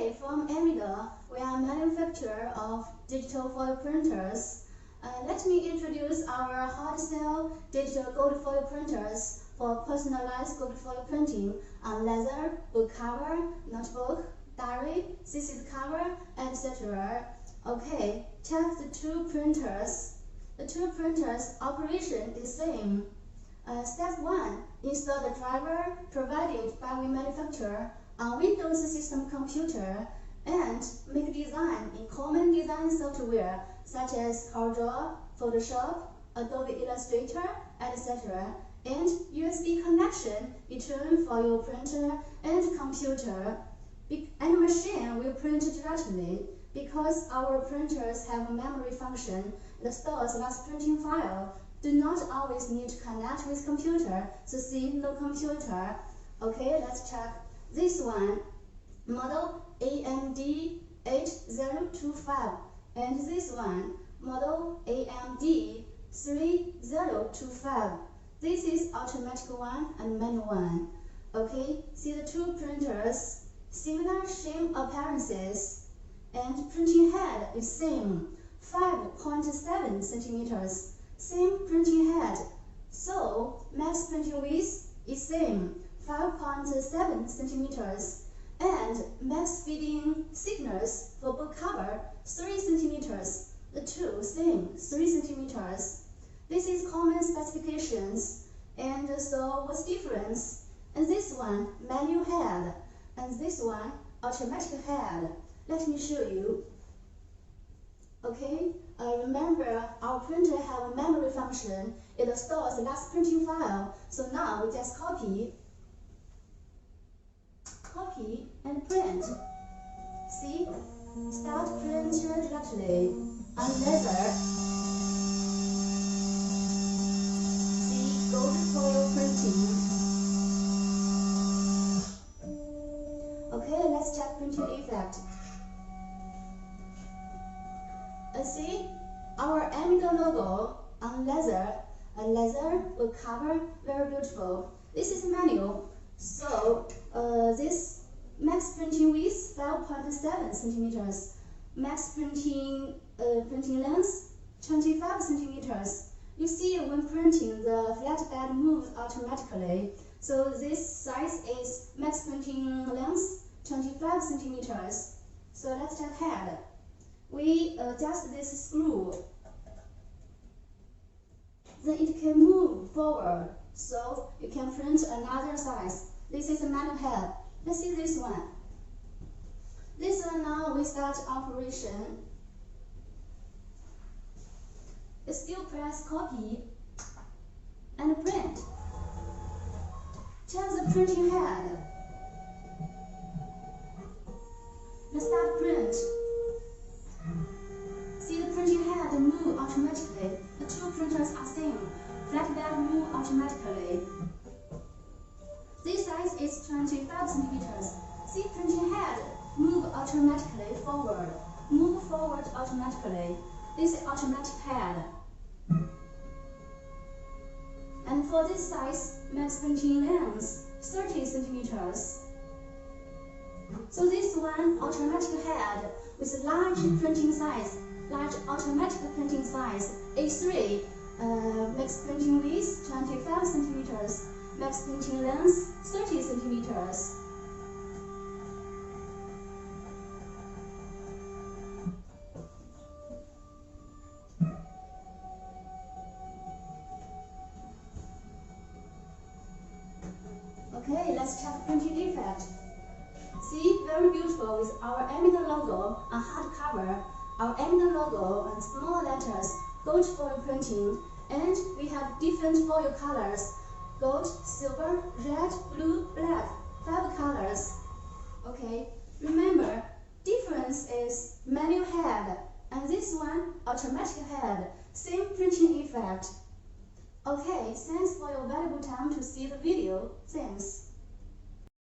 Okay, from AMD, we are a manufacturer of digital foil printers. Let me introduce our hard cell digital gold foil printers for personalized gold foil printing on leather, book cover, notebook, diary, thesis cover, etc. Okay, check the two printers. The two printers' operation is same. Step 1. Install the driver provided by the manufacturer on Windows system computer and make design in common design software such as CorelDRAW, Photoshop, Adobe Illustrator, etc. and USB connection between for your printer and computer. And machine will print directly because our printers have a memory function that stores last printing file. Do not always need to connect with computer, so see no computer. Okay, let's check. This one, model AMD8025, and this one, model AMD3025. This is automatic one and manual one. Okay, see the two printers, similar shape appearances, and printing head is same, 5.7 centimeters. Same printing head, so max printing width is same, 5.7 centimeters, and max feeding thickness for book cover, 3 centimeters. The two same, 3 centimeters. This is common specifications, and so what's difference? And this one, manual head, and this one, automatic head. Let me show you. Okay, remember our printer have a memory function. It stores the last printing file. So now we just copy and print. See, start print directly on leather. See, gold foil printing. Okay, let's check printing effect. See, our AMD logo on leather, leather will cover very beautiful. This is manual, so this max printing width 5.7 centimeters, max printing length 25 centimeters. You see when printing the flatbed moves automatically, so this size is max printing length 25 centimeters. So let's check head. We adjust this screw, then it can move forward, so you can print another size. This is a manual head. Let's see this one. This one now we start operation. Still press copy and print. Check the printing head. Let's start print. See the printing head move automatically. The two printers are same. Flatbed move automatically. This size is 25 centimeters. See printing head move automatically forward. Move forward automatically. This is automatic head. And for this size, max printing length 30 centimeters. So this one automatic head with large printing size, large automatic printing size, A3, max printing width 25 centimeters, max printing length 30 centimeters. Okay, let's check printing effect. See, very beautiful with our AMD logo on hard cover, our AMD logo and small letters, gold foil printing, and we have different foil colors, gold, silver, red, blue, black, 5 colors. Okay, remember, difference is manual head, and this one, automatic head, same printing effect. Okay, thanks for your valuable time to see the video. Thanks.